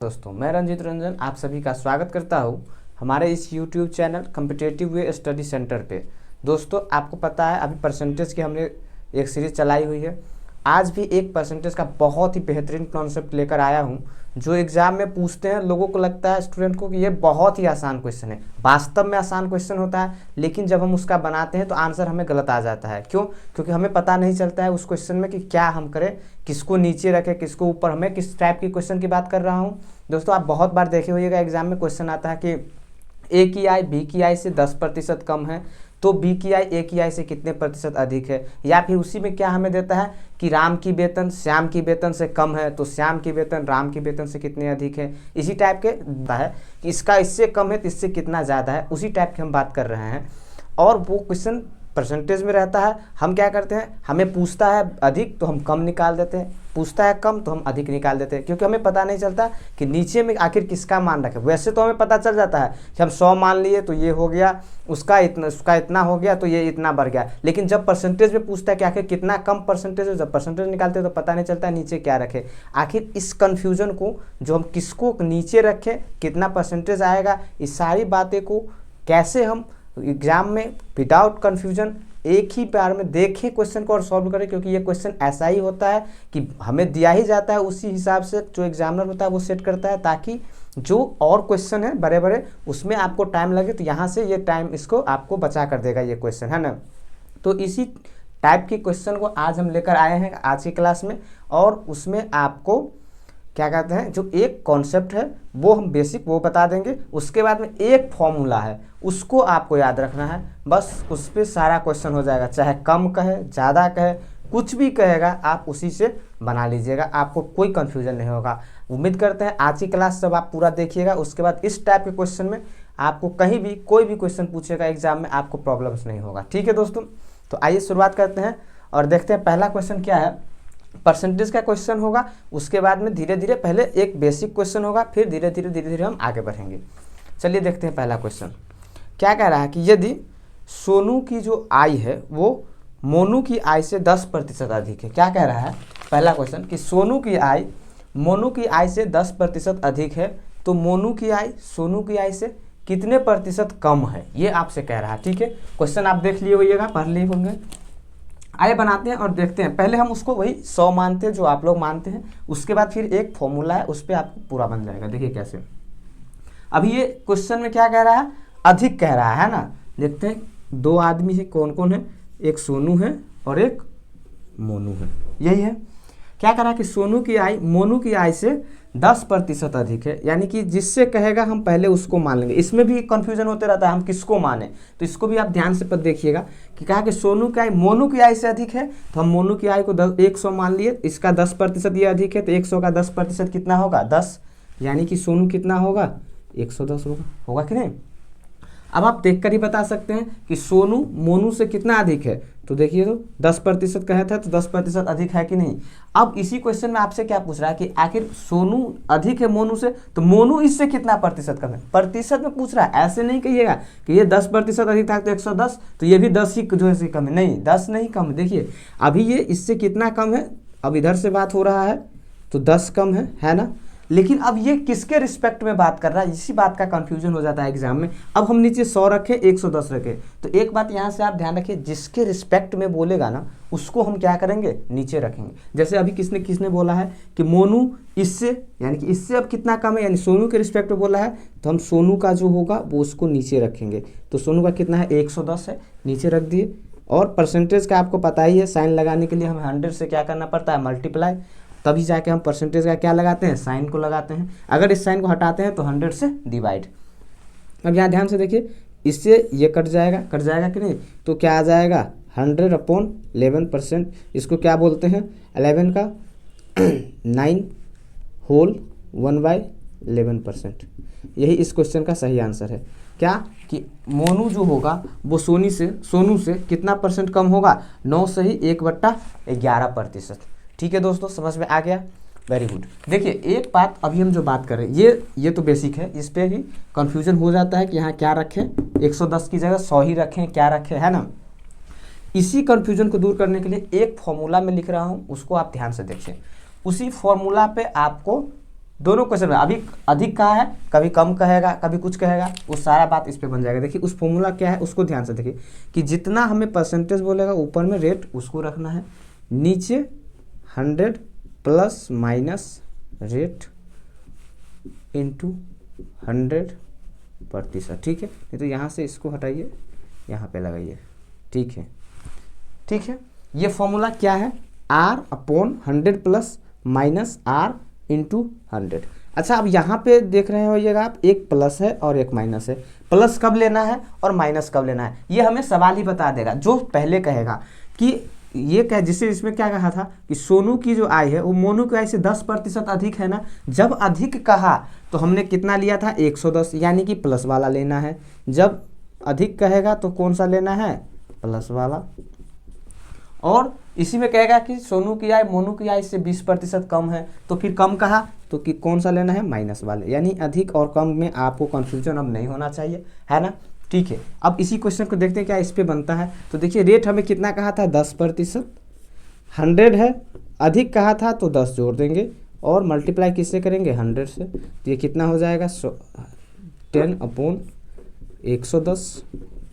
दोस्तों मैं रंजित रंजन आप सभी का स्वागत करता हूं हमारे इस YouTube channel competitive way study centre पे। दोस्तों आपको पता है अभी परसेंटेज की हमने एक सीरीज चलाई हुई है। आज भी एक परसेंटेज का बहुत ही बेहतरीन कॉन्सेप्ट लेकर आया हूं जो एग्ज़ाम में पूछते हैं। लोगों को लगता है स्टूडेंट को कि ये बहुत ही आसान क्वेश्चन है, वास्तव में आसान क्वेश्चन होता है, लेकिन जब हम उसका बनाते हैं तो आंसर हमें गलत आ जाता है। क्यों? क्योंकि हमें पता नहीं चलता है उस क्वेश्चन में कि क्या हम करें, किसको नीचे रखें, किसको ऊपर। हमें किस टाइप की क्वेश्चन की बात कर रहा हूँ दोस्तों, आप बहुत बार देखे होइएगा एग्जाम में क्वेश्चन आता है कि ए की आय बी की आय से 10% कम है तो बी की आय ए की आय से कितने प्रतिशत अधिक है। या फिर उसी में क्या हमें देता है कि राम की वेतन श्याम की वेतन से कम है तो श्याम की वेतन राम की वेतन से कितने अधिक है। इसी टाइप के है कि इसका इससे कम है तो इससे कितना ज़्यादा है, उसी टाइप की हम बात कर रहे हैं। और वो क्वेश्चन परसेंटेज में रहता है। हम क्या करते हैं, हमें पूछता है अधिक तो हम कम निकाल देते हैं, पूछता है कम तो हम अधिक निकाल देते हैं, क्योंकि हमें पता नहीं चलता कि नीचे में आखिर किसका मान रखें। वैसे तो हमें पता चल जाता है कि हम 100 मान लिए तो ये हो गया, उसका इतना हो गया तो ये इतना बढ़ गया। लेकिन जब परसेंटेज में पूछता है कि आखिर कितना कम परसेंटेज है, जब परसेंटेज निकालते हैं तो पता नहीं चलता नीचे क्या रखें। आखिर इस कन्फ्यूजन को, जो हम किसको नीचे रखें, कितना परसेंटेज आएगा, इस सारी बातें को कैसे हम एग्जाम में विदाउट कन्फ्यूजन एक ही बार में देखें क्वेश्चन को और सॉल्व करें। क्योंकि ये क्वेश्चन ऐसा ही होता है कि हमें दिया ही जाता है, उसी हिसाब से जो एग्जामिनर होता है वो सेट करता है, ताकि जो और क्वेश्चन है बड़े बड़े उसमें आपको टाइम लगे तो यहाँ से ये टाइम इसको आपको बचा कर देगा ये क्वेश्चन, है ना। तो इसी टाइप की क्वेश्चन को आज हम लेकर आए हैं आज की क्लास में। और उसमें आपको क्या कहते हैं, जो एक कॉन्सेप्ट है वो हम बेसिक वो बता देंगे। उसके बाद में एक फॉर्मूला है उसको आपको याद रखना है, बस उस पर सारा क्वेश्चन हो जाएगा। चाहे कम कहे ज़्यादा कहे कुछ भी कहेगा आप उसी से बना लीजिएगा, आपको कोई कन्फ्यूजन नहीं होगा। उम्मीद करते हैं आज की क्लास जब आप पूरा देखिएगा उसके बाद इस टाइप के क्वेश्चन में आपको कहीं भी कोई भी क्वेश्चन पूछेगा एग्जाम में आपको प्रॉब्लम्स नहीं होगा। ठीक है दोस्तों, तो आइए शुरुआत करते हैं और देखते हैं पहला क्वेश्चन क्या है। परसेंटेज का क्वेश्चन होगा, उसके बाद में धीरे धीरे पहले एक बेसिक क्वेश्चन होगा, फिर धीरे धीरे हम आगे बढ़ेंगे। चलिए देखते हैं पहला क्वेश्चन क्या कह रहा है कि यदि सोनू की जो आय है वो मोनू की आय से 10% अधिक है। क्या कह रहा है पहला क्वेश्चन कि सोनू की आय मोनू की आय से 10% अधिक है तो मोनू की आय सोनू की आय से कितने प्रतिशत कम है, ये आपसे कह रहा है। ठीक है, क्वेश्चन आप देख लिए होइएगा, पढ़ लिए होंगे। आइए बनाते हैं और देखते हैं। पहले हम उसको वही 100 मानते हैं जो आप लोग मानते हैं, उसके बाद फिर एक फॉर्मूला है उस पर आपको पूरा बन जाएगा। देखिए कैसे। अभी ये क्वेश्चन में क्या कह रहा है, अधिक कह रहा है ना। देखते हैं दो आदमी है, कौन कौन है, एक सोनू है और एक मोनू है, यही है। क्या कह रहा है कि सोनू की आय मोनू की आय से 10% अधिक है, यानी कि जिससे कहेगा हम पहले उसको मान लेंगे। इसमें भी कंफ्यूजन होते रहता है हम किसको माने, तो इसको भी आप ध्यान से पर देखिएगा कि कहा कि सोनू की आय मोनू की आय से अधिक है तो हम मोनू की आय को 100 मान लिए, इसका 10% ये अधिक है तो 100 का 10% कितना होगा 10, यानी कि सोनू कितना होगा 110 होगा कि नहीं। अब आप देखकर ही बता सकते हैं कि सोनू मोनू से कितना अधिक है, तो देखिए तो 10% कहा था तो 10% अधिक है कि नहीं। अब इसी क्वेश्चन में आपसे क्या पूछ रहा है कि आखिर सोनू अधिक है मोनू से तो मोनू इससे कितना प्रतिशत कम है, प्रतिशत में पूछ रहा है। ऐसे नहीं कहिएगा कि ये 10% अधिक था तो 110 तो ये भी 10 ही जो है कम है, नहीं 10 नहीं कम है। देखिए अभी ये इससे कितना कम है, अब इधर से बात हो रहा है तो 10 कम है ना। लेकिन अब ये किसके रिस्पेक्ट में बात कर रहा है, इसी बात का कंफ्यूजन हो जाता है एग्जाम में। अब हम नीचे 100 रखें 110 रखें, तो एक बात यहाँ से आप ध्यान रखिए, जिसके रिस्पेक्ट में बोलेगा ना उसको हम क्या करेंगे नीचे रखेंगे। जैसे अभी किसने बोला है कि मोनू इससे, यानी कि इससे अब कितना कम है, यानी सोनू के रिस्पेक्ट में बोला है तो हम सोनू का जो होगा वो उसको नीचे रखेंगे। तो सोनू का कितना है 110 है, नीचे रख दिए। और परसेंटेज का आपको पता ही है, साइन लगाने के लिए हमें 100 से क्या करना पड़ता है मल्टीप्लाई, तभी जाके हम परसेंटेज का क्या लगाते हैं साइन को लगाते हैं। अगर इस साइन को हटाते हैं तो 100 से डिवाइड। अब यहाँ ध्यान से देखिए, इससे ये कट जाएगा कि नहीं, तो क्या आ जाएगा 100/11%। इसको क्या बोलते हैं 11 का 9 होल 1/11%। यही इस क्वेश्चन का सही आंसर है। क्या कि मोनू जो होगा वो सोनू से कितना परसेंट कम होगा, 9 से ही 1/11%। ठीक है दोस्तों, समझ में आ गया, वेरी गुड। देखिए एक बात अभी हम जो बात कर रहे हैं ये तो बेसिक है, इस पे ही कंफ्यूजन हो जाता है कि यहाँ क्या रखें, 110 की जगह 100 ही रखें, क्या रखें, है ना। इसी कंफ्यूजन को दूर करने के लिए एक फॉर्मूला में लिख रहा हूँ, उसको आप ध्यान से देखें। उसी फॉर्मूला पे आपको दोनों क्वेश्चन में अभी अधिक कहा है, कभी कम कहेगा, कभी कुछ कहेगा, वो सारा बात इस पे बन जाएगा। देखिए उस फॉर्मूला क्या है उसको ध्यान से देखिए कि जितना हमें परसेंटेज बोलेगा ऊपर में रेट उसको रखना है, नीचे 100 प्लस माइनस रेट इंटू 100%। ठीक है, नहीं तो यहाँ से इसको हटाइए, यहाँ पे लगाइए। ठीक है, ठीक है, ये फॉर्मूला क्या है, R/100 plus minus R into 100। अच्छा, अब यहाँ पे देख रहे होइएगा आप, एक प्लस है और एक माइनस है। प्लस कब लेना है और माइनस कब लेना है ये हमें सवाल ही बता देगा। जो पहले कहेगा कि ये कह, जिससे इसमें क्या कहा था कि सोनू की जो आय है वो मोनू की आय से 10% अधिक है ना। जब अधिक कहा तो हमने कितना लिया था, 110, यानी कि प्लस वाला लेना है। जब अधिक कहेगा तो कौन सा लेना है, प्लस वाला। और इसी में कहेगा कि सोनू की आय मोनू की आय से 20% कम है, तो फिर कम कहा तो कि कौन सा लेना है, माइनस वाले। यानी अधिक और कम में आपको कंफ्यूजन अब नहीं होना चाहिए, है ना। ठीक है, अब इसी क्वेश्चन को देखते हैं क्या इस पे बनता है। तो देखिए रेट हमें कितना कहा था, 10%, 100 है, अधिक कहा था तो 10 जोड़ देंगे और मल्टीप्लाई किससे करेंगे, 100 से। तो ये कितना हो जाएगा, 10/110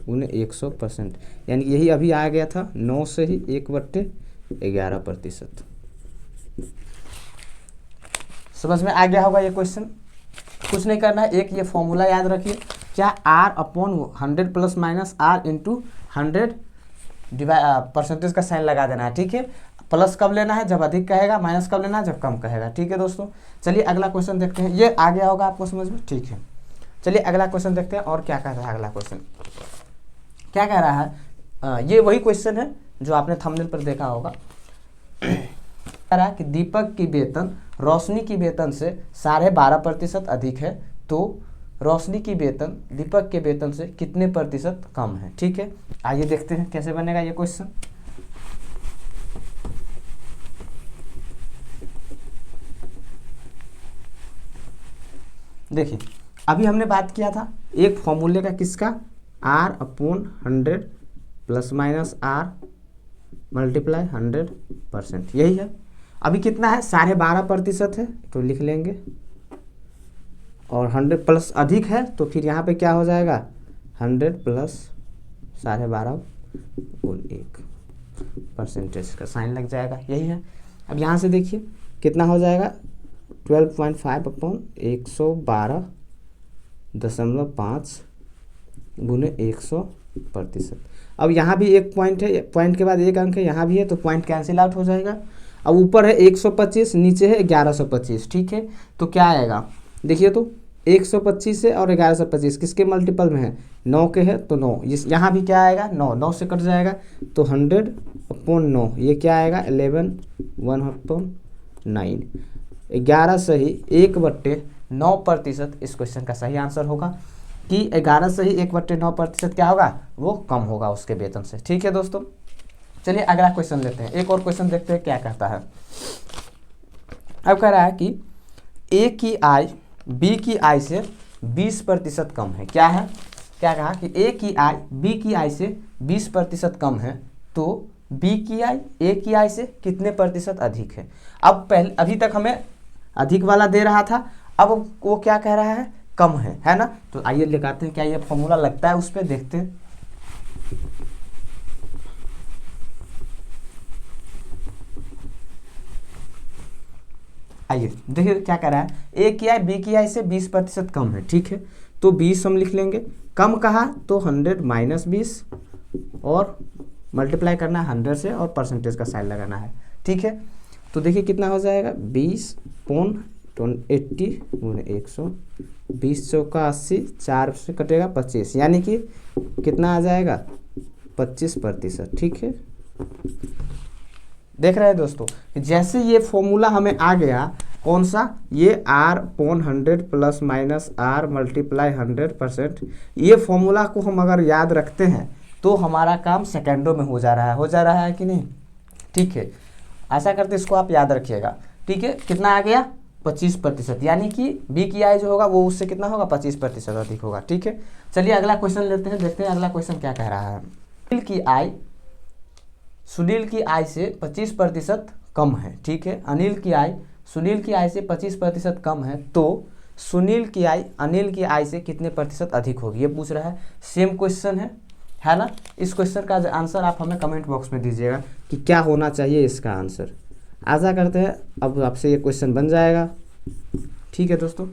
गुने 100%, यानी यही अभी आ गया था 9 से ही 1/11%। समझ में आ गया होगा ये क्वेश्चन। कुछ नहीं करना है, एक ये फॉर्मूला याद रखिए, क्या R/100 plus minus R into 100 percentage का साइन लगा देना है। ठीक है, प्लस कब लेना है, जब अधिक कहेगा, माइनस कब लेना है, जब कम कहेगा। ठीक है दोस्तों, चलिए अगला क्वेश्चन देखते हैं। ये आ गया होगा आपको समझ में। ठीक है, चलिए अगला क्वेश्चन देखते हैं और क्या कह रहा है अगला क्वेश्चन। क्या कह रहा है, ये वही क्वेश्चन है जो आपने थंबनेल पर देखा होगा। कह रहा है कि दीपक की वेतन रोशनी की वेतन से 12.5% अधिक है, तो रोशनी की वेतन दीपक के वेतन से कितने प्रतिशत कम है। ठीक है, आइए देखते हैं कैसे बनेगा ये क्वेश्चन। देखिए अभी हमने बात किया था एक फॉर्मूले का, किसका, R/100 plus minus R multiply 100%, यही है। अभी कितना है, 12.5% है तो लिख लेंगे, और 100 प्लस अधिक है तो फिर यहाँ पे क्या हो जाएगा, 100 प्लस 12.5 गुण 1% का साइन लग जाएगा, यही है। अब यहाँ से देखिए कितना हो जाएगा, 12.5/112.5 गुने 100%। अब यहाँ भी एक पॉइंट है, पॉइंट के बाद एक अंक है, यहाँ भी है, तो पॉइंट कैंसिल आउट हो जाएगा। अब ऊपर है 125, नीचे है 1125। ठीक है, तो क्या आएगा, देखिए तो 125 है और 1125 किसके मल्टीपल में है, 9 के है, तो 9, यहाँ भी क्या आएगा, 9, 9 से कट जाएगा, तो 100/9, ये क्या आएगा, 11/1/9। 11 से ही 1/9% इस क्वेश्चन का सही आंसर होगा, कि 11 से ही 1/9% क्या होगा, वो कम होगा उसके वेतन से। ठीक है दोस्तों, चलिए अगला क्वेश्चन लेते हैं, एक और क्वेश्चन देखते हैं क्या कहता है। अब कह रहा है कि ए की आय बी की आय से 20% कम है। क्या है, क्या कहा कि ए की आय बी की आय से 20% कम है, तो बी की आय ए की आय से कितने प्रतिशत अधिक है। अब पहले अभी तक हमें अधिक वाला दे रहा था, अब वो क्या कह रहा है, कम है ना। तो आइए लगाते हैं क्या ये फॉर्मूला लगता है उस पर, देखते हैं। आइए देखिए क्या कह रहा है, ए की आय बी की आय से 20% कम है। ठीक है, तो 20 हम लिख लेंगे, कम कहा तो 100 माइनस 20 और मल्टीप्लाई करना है 100 से और परसेंटेज का साइन लगाना है। ठीक है, तो देखिए कितना हो जाएगा, 20/80 गुने 100, 20 चौका 80, 4 से कटेगा 25, यानी कि कितना आ जाएगा, 25%। ठीक है, देख रहे हैं दोस्तों, जैसे ये फॉर्मूला हमें आ गया, कौन सा, ये R/100 plus minus R multiply 100%, ये फॉर्मूला को हम अगर याद रखते हैं तो हमारा काम सेकेंडों में हो जा रहा है कि नहीं। ठीक है, ऐसा करते इसको आप याद रखिएगा। ठीक है, कितना आ गया, 25%, यानी कि बी की आय जो होगा वो उससे कितना होगा, 25% अधिक होगा। ठीक है, चलिए अगला क्वेश्चन लेते हैं, देखते हैं अगला क्वेश्चन क्या कह रहा है। सुनील की आय से 25% कम है। ठीक है, अनिल की आय सुनील की आय से 25% कम है तो सुनील की आय अनिल की आय से कितने प्रतिशत अधिक होगी, ये पूछ रहा है। सेम क्वेश्चन है ना। इस क्वेश्चन का आंसर आप हमें कमेंट बॉक्स में दीजिएगा कि क्या होना चाहिए इसका आंसर। आशा करते हैं अब आपसे ये क्वेश्चन बन जाएगा। ठीक है दोस्तों।